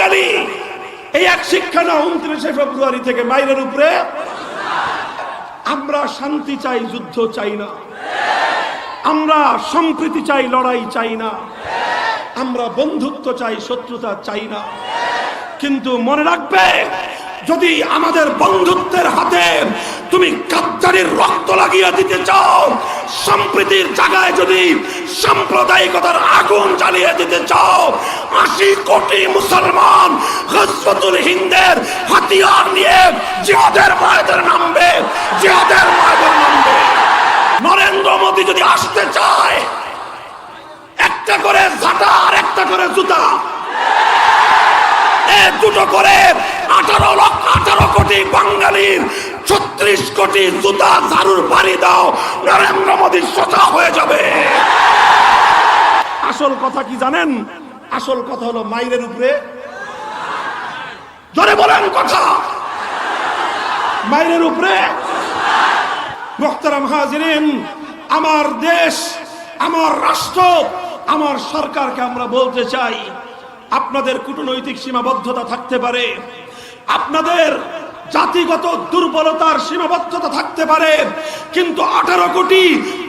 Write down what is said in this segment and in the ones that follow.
বাঙালি এই এক শিক্ষা না 29শে ফেব্রুয়ারি থেকে মাইরের উপরে। আমরা শান্তি চাই, যুদ্ধ চাই না। আমরা সম্প্রীতি চাই, লড়াই চাই না। আমরা বন্ধুত্ব চাই, শত্রুতা চাই না। কিন্তু মনে রাখবে, যদি আমাদের বন্ধুত্বের হাতে তুমি গাদ্দারির রক্ত লাগিয়ে দিতে চাও, সম্প্রীতির জায়গায় যদি সাম্প্রদায়িকতার আগুন জ্বালিয়ে দিতে চাও, 80 কোটি মুসলমান গজওয়াতুল হিন্দের হাতিয়ার নিয়ে জিহাদের ময়দানে নামবে, জিহাদের ময়দানে নামবে। নরেন্দ্র মোদী যদি আসতে চায়, একটা করে ঝাঁটা আর একটা করে জুতা, দুটো করে 18 কোটি বাঙালির 36 কোটি জুতা ঝাড়ুর বাড়ি দাও, নরেন্দ্র মোদী সোজা হয়ে যাবে। আসল কথা কি জানেন? আসল কথা হলো মাইরের উপরে। জোরে বলেন কথা। মাইরের উপরে। মুহতারাম হাজিরিন, আমার দেশ, আমার রাষ্ট্র, আমার সরকারকে আমরা বলতে চাই, আপনাদের কূটনৈতিক সীমাবদ্ধতা থাকতে পারে, আপনাদের জাতিগত দুর্বলতার সীমাবদ্ধতা থাকতে পারে, কিন্তু 18 কোটি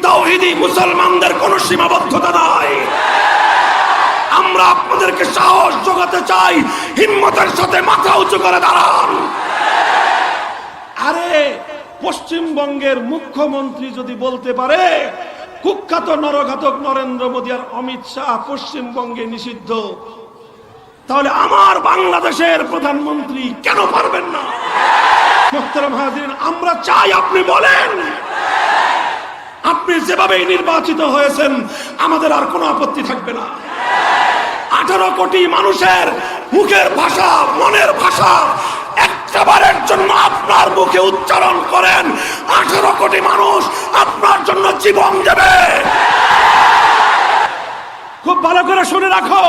তাওহীদি মুসলমানদের কোনো সীমাবদ্ধতা নাই। আমরা আপনাদেরকে সাহস যোগাতে চাই, হিম্মতের সাথে মাথা উঁচু করে দাঁড়ান। আরে পশ্চিমবঙ্গের মুখ্যমন্ত্রী যদি বলতে পারে কুখ্যাত নরঘাতক নরেন্দ্র মোদী আর অমিত শাহ পশ্চিমবঙ্গে নিষিদ্ধ, তাহলে আমার বাংলাদেশের প্রধানমন্ত্রী কেন পারবেন না? মুহতারাম হাজিরিন, আমরা চাই আপনি বলেন। আপনি যেভাবে নির্বাচিত হয়েছেন, আমাদের আর কোনো আপত্তি থাকবে না। 18 কোটি মানুষের মুখের ভাষা, মনের ভাষা একবারের জন্য আপনার মুখে উচ্চারণ করেন, 18 কোটি মানুষ আপনার জন্য জীবন দেবে। খুব ভালো করে শুনে রাখো,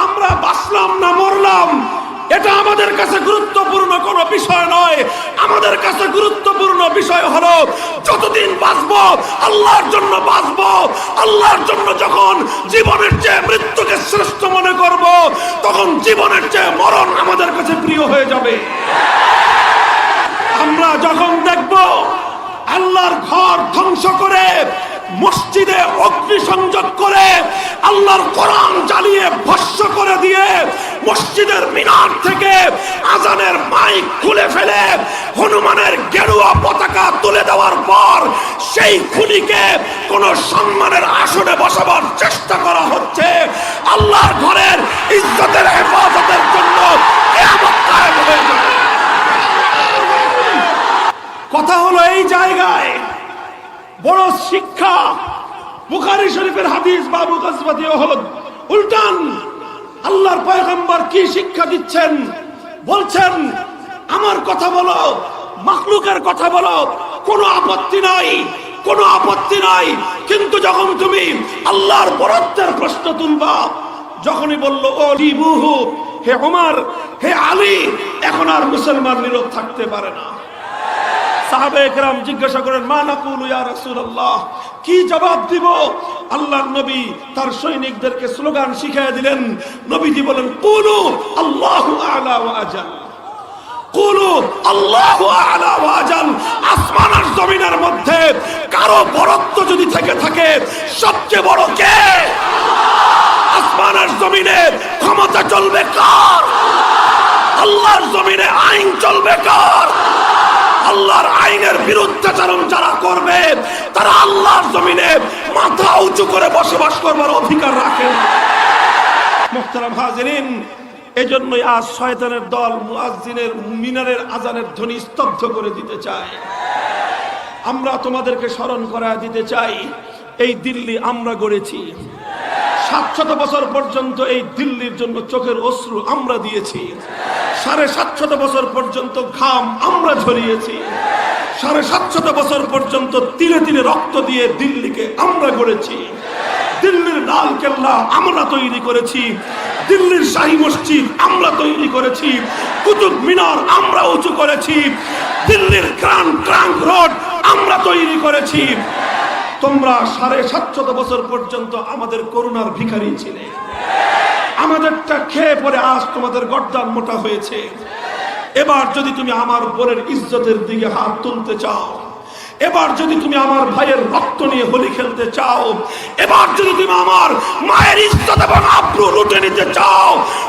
আমরা বাঁচলাম না মরলাম এটা আমাদের কাছে গুরুত্বপূর্ণ কোনো বিষয় নয়। আমাদের কাছে গুরুত্বপূর্ণ বিষয় হলো যতদিন বাঁচবো আল্লাহর জন্য বাঁচবো। আল্লাহর জন্য যখন জীবনের চেয়ে মৃত্যুকে শ্রেষ্ঠ মনে করব, তখন জীবনের চেয়ে মরণ আমাদের কাছে প্রিয় হয়ে যাবে। আমরা যখন দেখব আল্লাহর ঘর ধ্বংস করে, মসজিদে অগ্নিসংযোগ করে, আল্লাহর কোরআন জ্বালিয়ে ভস্ম করে দিয়ে, মসজিদের মিনার থেকে আজানের মাইক খুলে ফেলে হনুমানের গেরুয়া পতাকা তুলে দেওয়ার পর সেই খুনিকে কোন সম্মানের আসনে বসাবার চেষ্টা করা হচ্ছে, আল্লাহর ঘরের ইজ্জতের হেফাজতের জন্য কিয়ামত কায়েম হয়ে যাবে। কথা হলো এই জায়গায় বড় শিক্ষা। বুখারী শরীফের হাদিস বাবু গজওয়াতি উহুদ উল্টান আল্লাহর পয়গম্বর কি শিক্ষা দিচ্ছেন? বলছেন, আমার কথা বলো, মাখলুকের কথা বলো, কোনো আপত্তি নাই, কোনো আপত্তি নাই, কিন্তু যখন তুমি আল্লাহর বরত্বের প্রশ্ন তুলবা, যখনই বলল ও লিবুহু, হে ওমর, হে আলী, এখন আর মুসলমান নীরব থাকতে পারে না। সাহাবায়ে কেরাম জিজ্ঞাসা করেন, মা নাকুলু ইয়া রাসূলুল্লাহ, কি জবাব দিব? আল্লাহর নবী তার সৈনিকদেরকে স্লোগান শিখিয়ে দিলেন। নবীজি বলেন, কুলু আল্লাহু আ'লা ওয়া আজাল, কুলু আল্লাহু আ'লা ওয়া আজাল। আসমান আর জমিনের মধ্যে কারো বরত্ব যদি থেকে থাকে, সবচেয়ে বড় কে? আসমান আর জমিনে ক্ষমতা চলবে কার? আল্লাহর জমিনে আইন চলবে কার? আল্লাহর আইনের বিরুদ্ধাচরণ যারা করবে, তারা আল্লাহর জমিনে মাথা উঁচু করে বসবাস করবার অধিকার রাখেন। মুহতারাম হাজিরিন, এজন্যই আজ শয়তানের দল মুয়াজ্জিনের মিনারের আজানের ধ্বনি স্তব্ধ করে দিতে চায়। আমরা তোমাদেরকে স্মরণ করায় দিতে চাই, এই দিল্লি আমরা গড়েছি। 700 বছর পর্যন্ত এই দিল্লির জন্য চোখের অশ্রু আমরা দিয়েছি। 750 বছর পর্যন্ত ঘাম আমরা ঝরিয়েছি। 750 বছর পর্যন্ত তিলে তিলে রক্ত দিয়ে দিল্লিকে আমরা গড়েছি। দিল্লির লাল কেল্লা আমরা তৈরি করেছি, দিল্লির শাহী মসজিদ আমরা তৈরি করেছি, কুতুব মিনার আমরা উঁচু করেছি, দিল্লির গ্র্যান্ড ট্রাঙ্ক রোড আমরা তৈরি করেছি। তোমরা 750 বছর পর্যন্ত আমাদের করুণার ভিখারি ছিলে। আমাদেরটা খেয়ে পরে আজ তোমাদের গর্দান মোটা হয়েছে। এবার যদি তুমি আমার বোনের ইজ্জতের দিকে হাত তুলতে চাও, এবার যদি তুমি আমার ভাইয়ের রক্ত নিয়ে হোলি খেলতে চাও, এবার যদি তুমি আমার মায়ের ইজ্জত এবং আব্রু লুটে নিতে চাও,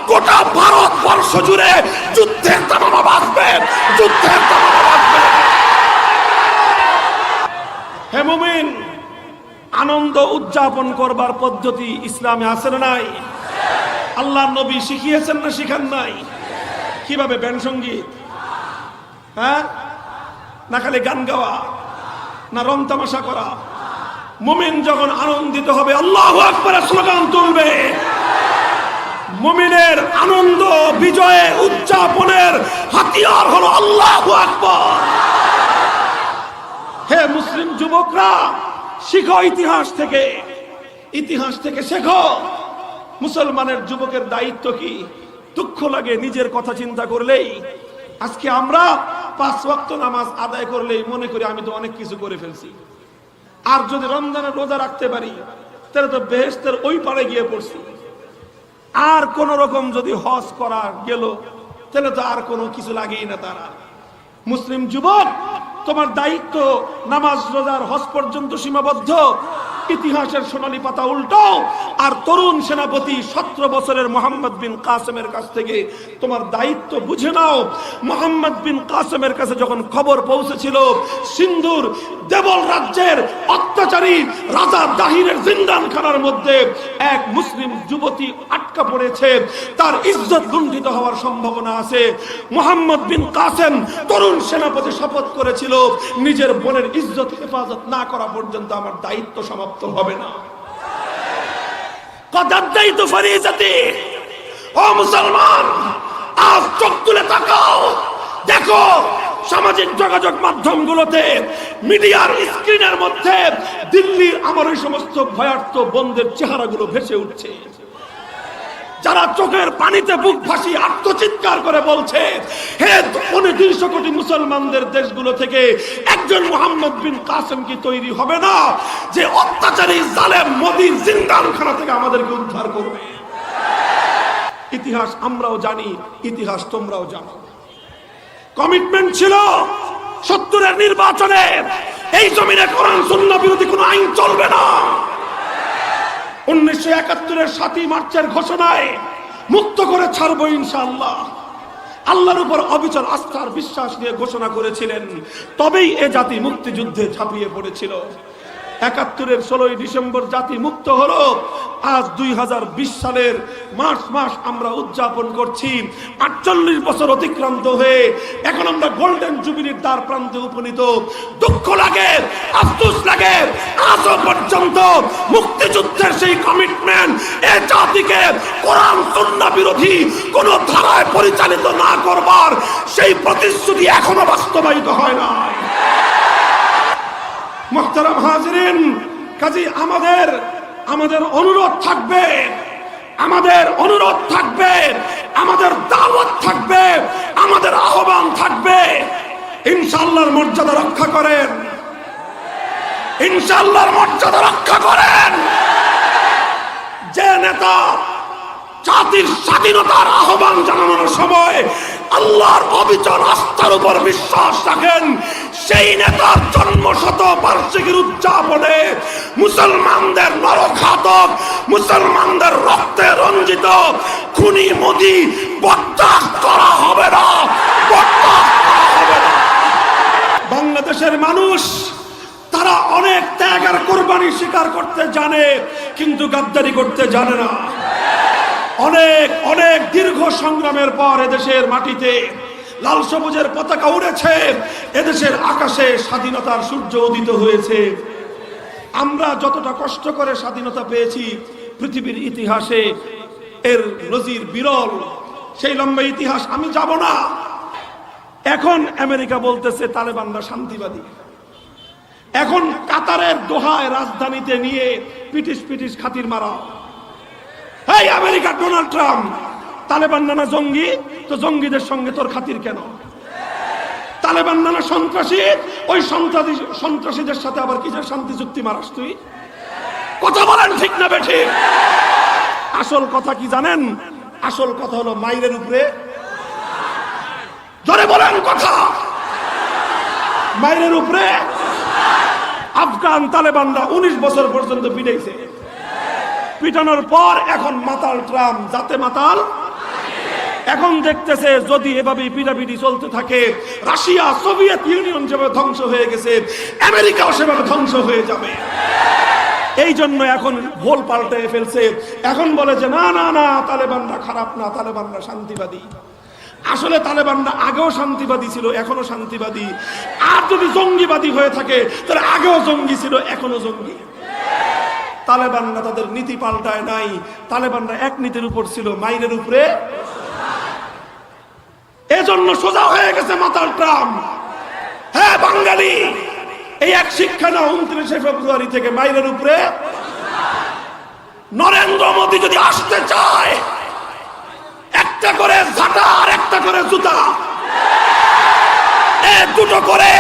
গোটা ভারতবর্ষ জুড়ে যুদ্ধের তামামা বাজবে, যুদ্ধের তামামা বাজবে। হে মুমিন, আনন্দ উদযাপন করবার পদ্ধতি ইসলামে আছে না নাই? আল্লাহর নবী শিখিয়েছেন না শিখান নাই? কিভাবে? ব্যান্ড সঙ্গীত, হ্যাঁ, না খালি গান গাওয়া, না রং তামাশা করা? মুমিন যখন আনন্দিত হবে আল্লাহু আকবারের স্লোগান তুলবে। মুমিনের আনন্দ বিজয়ে উদযাপনের হাতিয়ার হলো আল্লাহু আকবার। হে মুসলিম যুবকরা, শিখো ইতিহাস থেকে, ইতিহাস থেকে শেখো। মুসলমানের যুবকের দায়িত্ব কি? দুঃখ লাগে নিজের কথা চিন্তা করলেই। আজকে আমরা 5 ওয়াক্ত নামাজ আদায় করলেই মনে করি আমি তো অনেক কিছু করে ফেলছি। আর যদি রমজানের রোজা রাখতে পারি তাহলে তো বেহেশতের ওই পারে গিয়ে পড়ছি। আর কোন রকম যদি হজ করা গেল তাহলে তো আর কোনো কিছু লাগেই না। তারা মুসলিম যুবক, তোমার দায়িত্ব নামাজ রোজার হজ পর্যন্ত সীমাবদ্ধ। ইতিহাসের সোনালী পাতা উল্টাও আর তরুণ সেনাপতি 17 বছরের মোহাম্মদ বিন কাসেমের কাছ থেকে তোমার দায়িত্ব বুঝে নাও। মোহাম্মদ বিন কাসেমের কাছে যখন খবর পৌঁছেছিল সিন্ধুর দেবল রাজ্যের অত্যাচারী রাজা দাহিরের জিন্দানখানার মধ্যে এক মুসলিম যুবতী আটকা পড়েছে, তার ইজ্জত লুণ্ঠিত হওয়ার সম্ভাবনা আছে, মোহাম্মদ বিন কাসেম তরুণ সেনাপতি শপথ করেছিল নিজের বোনের ইজ্জত হেফাজত না করা পর্যন্ত আমার দায়িত্ব সমাপ্ত হবে না। কদাদ্দাইতু ফরিজাতি। ও মুসলমান, আজ চোখ তুলে তাকাও, দেখো সামাজিক যোগাযোগ মাধ্যমগুলোতে, মিডিয়ার স্ক্রিনের মধ্যে দিল্লির আমার ওই সমস্ত ভয়ার্থ বন্ধের চেহারাগুলো ভেসে উঠছে, যারা চোখের পানিতে বুক ভাসিয়ে আত্মচিৎকার করে বলছে, হে 250 কোটি মুসলমানদের দেশগুলো থেকে একজন মোহাম্মদ বিন কাসেম কি তৈরি হবে না যে অত্যাচারী জালেম মোদির জিন্দানখানা থেকে আমাদেরকে উদ্ধার করবে? ইতিহাস আমরাও জানি, ইতিহাস তোমরাও জানো। কমিটমেন্ট ছিল 70-এর নির্বাচনে এই জমিনে কোরআন সুন্নাহ বিরোধী কোনো আইন চলবে না। 1971-এর 7ই মার্চের ঘোষণায় মুক্ত করে ছাড়বো ইনশাআল্লাহ। আল্লাহর উপর অবিচল আস্থার বিশ্বাস নিয়ে ঘোষণা করেছিলেন, তবেই এ জাতি মুক্তিযুদ্ধে ঝাঁপিয়ে পড়েছিল। 71-এর 16ই ডিসেম্বর জাতি মুক্ত হলো। আজ 2020 সালের মার্চ মাস আমরা উদযাপন করছি। 48 বছর অতিক্রান্ত হয়ে এখন আমরা গোল্ডেন জুবিলির দ্বার প্রান্তে উপনীত। দুঃখ লাগে, আফসোস লাগে, আজও পর্যন্ত মুক্তিযুদ্ধের সেই কমিটমেন্ট এ জাতিকে কোরআন সুন্নাহ বিরোধী কোন ধারায় পরিচালিত না করবার সেই প্রতিশ্রুতি এখনো বাস্তবায়িত হয় না। মুহতারাম হাজিরিন, কাজী আমাদের অনুরোধ থাকবে, আমাদের অনুরোধ থাকবে, আমাদের দাওয়াত থাকবে, আমাদের আহ্বান থাকবে, ইনশাআল্লাহর মর্যাদা রক্ষা করেন, ইনশাআল্লাহর মর্যাদা রক্ষা করেন। যে নেতা জাতির স্বাধীনতার আহ্বান জানানোর সময় আল্লাহর অবিচল আস্থার উপর বিশ্বাস রাখেন, সেই নেতার জন্মশত বার্ষিকীর উদযাপনে মুসলমানদের নরঘাতক, মুসলমানদের রক্তে রঞ্জিত খুনি মোদি বরদাস্ত করা হবে না, বরদাস্ত করা হবে না। বাংলাদেশের মানুষ তারা অনেক ত্যাগ আর কোরবানি স্বীকার করতে জানে, কিন্তু গাদ্দারি করতে জানে না। অনেক অনেক দীর্ঘ সংগ্রামের পর এদেশের মাটিতে লাল সবুজের পতাকা উড়েছে, এদেশের আকাশে স্বাধীনতার সূর্য উদিত হয়েছে। আমরা যতটা কষ্ট করে স্বাধীনতা পেয়েছি পৃথিবীর ইতিহাসে এর নজির বিরল। সেই লম্বা ইতিহাস আমি যাব না। এখন আমেরিকা বলতেছে তালেবানরা শান্তিবাদী। এখন কাতারের দোহায় রাজধানীতে নিয়ে পিটিশ পিটিশ খাতির মারা। এই আমেরিকার ডোনাল্ড ট্রাম্প, তালেবান নানা জঙ্গি, তো জঙ্গিদের সঙ্গে তোর খাতির কেন? তালেবান নানা সন্ত্রাসী, ওই সন্ত্রাসীদের সাথে আবার কিসের শান্তি চুক্তি মারাস তুই? কথা বলেন ঠিক না বেঠিক? আসল কথা কি জানেন? আসল কথা হলো মাইরের উপরে, জোরে বলেন কথা, মাইরের উপরে। আফগান তালেবানরা 19 বছর পর্যন্ত পিটাইছে, পিটানোর পর এখন মাতাল ট্রাম্প, যাতে মাতাল এখন দেখতেছে যদি এভাবে পিটাপিটি চলতে থাকে, রাশিয়া সোভিয়েত ইউনিয়ন যেভাবে ধ্বংস হয়ে গেছে, আমেরিকাও সেভাবে ধ্বংস হয়ে যাবে। এই জন্য এখন ভোল পাল্টে ফেলছে, এখন বলে যে না না না, তালেবানরা খারাপ না, তালেবানরা শান্তিবাদী। আসলে তালেবানরা আগেও শান্তিবাদী ছিল, এখনো শান্তিবাদী। আর যদি জঙ্গিবাদী হয়ে থাকে তাহলে আগেও জঙ্গি ছিল, এখনো জঙ্গি। তালেবানরা তাদের নীতি পাল্টায় নাই, তালেবানরা এক নীতির উপর ছিল, মাইরের উপরে। এজন্য সোজা হয়ে গেছে মাতাল ট্রাম্প। হ্যাঁ বাঙালি, এই এক শিক্ষা না, 29শে ফেব্রুয়ারি থেকে মাইরের উপরে। নরেন্দ্র মোদী যদি আসতে চায়, একটা করে ঝাঁটা আর একটা করে জুতা, দুটো করে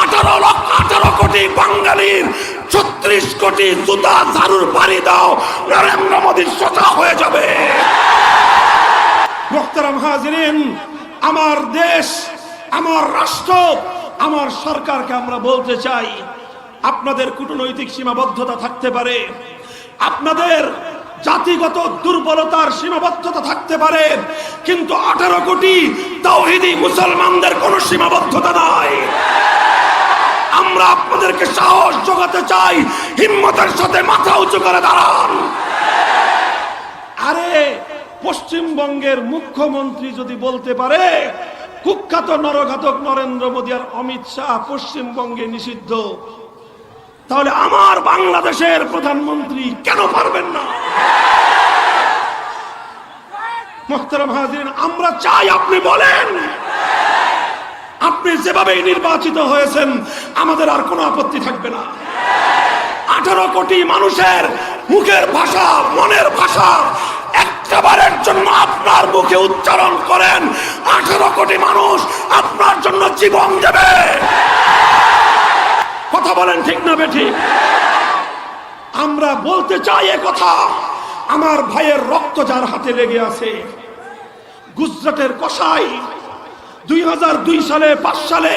18 কোটি বাঙালির 36 কোটি জুতা ঝাড়ুর বাড়ি দাও, নরেন্দ্র মোদী সোজা হয়ে যাবে। মুহতারাম হাজিরিন, আমার দেশ, আমার রাষ্ট্র, আমার সরকারকে আমরা বলতে চাই, আপনাদের কূটনৈতিক সীমাবদ্ধতা থাকতে পারে, আপনাদের জাতিগত দুর্বলতার সীমাবদ্ধতা থাকতে পারে, কিন্তু 18 কোটি তাওহীদি মুসলমানদের কোনো সীমাবদ্ধতা নাই। আমরা আপনাদেরকে সাহস যোগাতে চাই, হিম্মতের সাথে মাথা উঁচু করে দাঁড়ান। আরে পশ্চিমবঙ্গের মুখ্যমন্ত্রী যদি বলতে পারে কুখ্যাত নরঘাতক নরেন্দ্র মোদী আর অমিত শাহ পশ্চিমবঙ্গে নিষিদ্ধ, তাহলে আমার বাংলাদেশের প্রধানমন্ত্রী কেন পারবেন না? মুহতারাম হাজিরিন, আমরা চাই আপনি বলেন। আপনি যেভাবে নির্বাচিত হয়েছেন আমাদের আর কোনো আপত্তি থাকবে না। 18 কোটি মানুষের মুখের ভাষা, মনের ভাষা একবারের জন্য আপনার মুখে উচ্চারণ করেন, 18 কোটি মানুষ আপনার জন্য জীবন দেবে। কথা বলেন ঠিক না বেঠিক? আমরা বলতে চাই এ কথা। আমার ভাইয়ের রক্ত যার হাতে লেগে আছে, গুজরাটের কসাই 2002 সালে 5 সালে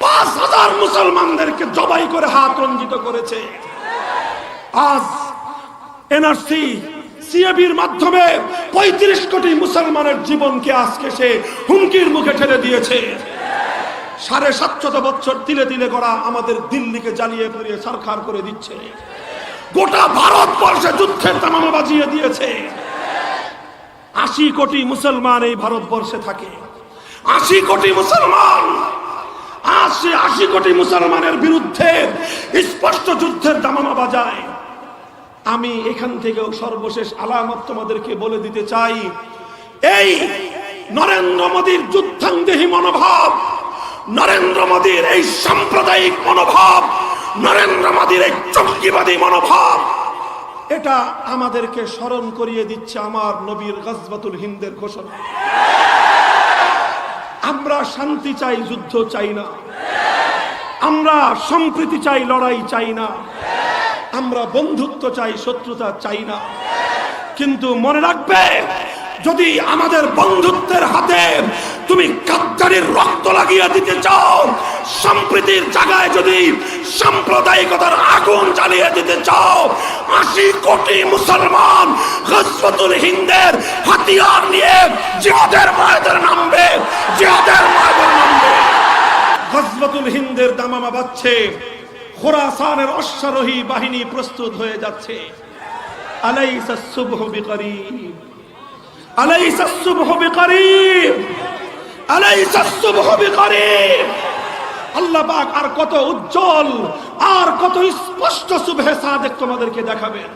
5000 মুসলমানদেরকে জবাই করে হাত রঞ্জিত করেছে। আজ এনআরসি সিএবির মাধ্যমে 35 কোটি মুসলমানের জীবনকে আজকে সে হুমকির মুখে ঠেলে দিয়েছে। 750 বছর তিলে তিলে করা আমাদের দিল্লিকে জ্বালিয়ে পুড়িয়ে ছারখার করে দিচ্ছে। গোটা ভারতবর্ষে যুদ্ধের তামামা বাজিয়ে দিয়েছে। 80 কোটি মুসলমান এই ভারতবর্ষে থাকে। 80 কোটি মুসলমান, 80 কোটি মুসলমানের বিরুদ্ধে স্পষ্ট যুদ্ধের দামামা বাজায়। আমি এখান থেকেও সর্বশেষ আলামত তোমাদেরকে বলে দিতে চাই, এই নরেন্দ্র মোদীর যুদ্ধাঙ্গদেহী মনোভাব, নরেন্দ্র মোদীর এই সাম্প্রদায়িক মনোভাব, নরেন্দ্র মোদীর এই জঙ্গিবাদী মনোভাব, এটা আমাদেরকে স্মরণ করিয়ে দিচ্ছে আমার নবীর গজওয়াতুল হিন্দের ঘোষণা। আমরা শান্তি চাই, যুদ্ধ চাই না। আমরা সম্প্রীতি চাই, লড়াই চাই না। আমরা বন্ধুত্ব চাই, শত্রুতা চাই না। কিন্তু মনে রাখবে, যদি আমাদের বন্ধুত্বের হাতে তুমি গাদ্দারির রক্ত লাগিয়ে দিতে চাও, সম্প্রীতির জায়গায় যদি সাম্প্রদায়িকতার আগুন জ্বালিয়ে দিতে চাও, 80 কোটি মুসলমান গজওয়াতুল হিন্দের হাতিয়ার নিয়ে জিহাদের ময়দানে নামবে, জিহাদের ময়দানে নামবে। গজওয়াতুল হিন্দের দামামা বাজছে, খোরাসানের অশ্বারোহী বাহিনী প্রস্তুত হয়ে যাচ্ছে। আলাইসা সুবহু বিকরিব, আলাইসা সুবহু বিকরিব, আলাইসা সুবহু বিকরিব। আল্লাহ পাক আর কত উজ্জ্বল, আর কত স্পষ্ট সুবহে সাদেক তোমাদেরকে দেখাবেন।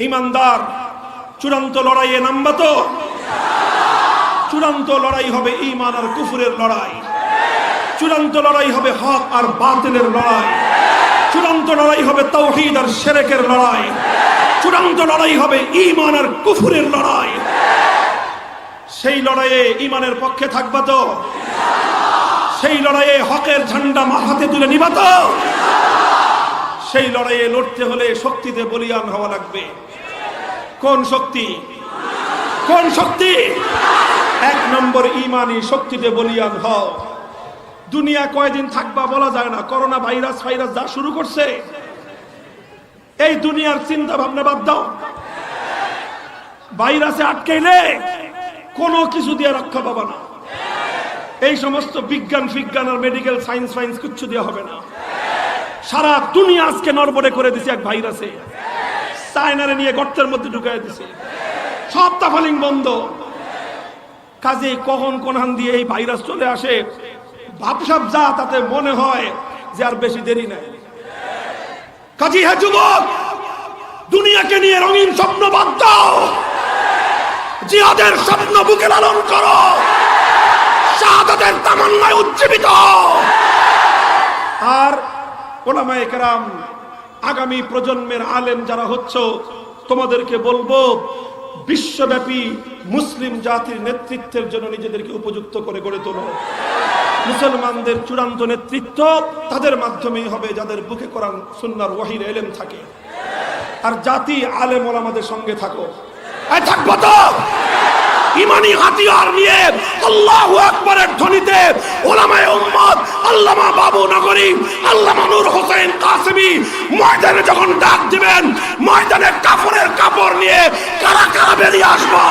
ঈমানদার চূড়ান্ত লড়াইয়ে নামবা তো? চূড়ান্ত লড়াই হবে ঈমান আর কুফরের লড়াই। চূড়ান্ত লড়াই হবে হক আর বাতিলের লড়াই। চূড়ান্ত লড়াই হবে তাওহীদ আর শিরকের লড়াই। চূড়ান্ত লড়াই হবে ঈমান আর কুফরের লড়াই। সেই লড়াইয়ে ঈমানের পক্ষে থাকবা তো? সেই লড়াইয়ে হকের ঝান্ডা হাতে তুলে নিবা তো? সেই লড়াইয়ে লড়তে হলে শক্তিতে বলিয়ান হওয়া লাগবে। কোন শক্তি? কোন শক্তি? এক নম্বর ইমানি শক্তিতে বলিয়ান হও। দুনিয়া কয়দিন থাকবা বলা যায় না। করোনা ভাইরাস যা শুরু করছে, এই দুনিয়ার চিন্তা ভাবনা বাদ দাও। ভাইরাসে আটকাইলে কোনো কিছু দিয়ে রক্ষা পাবা না। এই সমস্ত বিজ্ঞান আর মেডিকেল সায়েন্স কিচ্ছু দেওয়া হবে না। সারা দুনিয়া আজকে নড়বড়ে করে দিছে এক ভাইরাসে। চায়নারে নিয়ে গর্তের মধ্যে ঢুকাই দিছে, সব তাফালিং বন্ধ। কাজে কখন কোনহান দিয়ে এই ভাইরাস চলে আসে, ভাবসাব যা তাতে মনে হয় যে আর বেশি দেরি নাই। কাজী হে যুবক, দুনিয়াকে নিয়ে রঙিন স্বপ্ন বাদ দাও, জিহাদের স্বপ্ন বুকে লালন করো, শাহাদাতের তামান্নায় উজ্জীবিত হও। আর উলামায়ে কেরাম, আগামী প্রজন্মের আলেম যারা হচ্ছ, তোমাদেরকে বলবো বিশ্বব্যাপী মুসলিম জাতির নেতৃত্বের জন্য নিজেদেরকে উপযুক্ত করে গড়ে তোলো। মুসলমানদের চূড়ান্ত নেতৃত্ব তাদের মাধ্যমেই হবে যাদের বুকে কোরআন সুন্নাহর ওহীর ইলম থাকে। আর জাতি আলেম ওলামাদের সঙ্গে থাকো। থাকবো তো ইমানি হাতিয়ার নিয়ে আল্লাহু আকবারের ধ্বনিতে উলামায়ে উম্মত আল্লামা বাবু নগরী, আল্লামা নূর হোসেন কাসেমী ময়দানে যখন ডাক দিবেন, ময়দানে কাফনের কাপড় নিয়ে কারা কারা বেরিয়ে আসবো।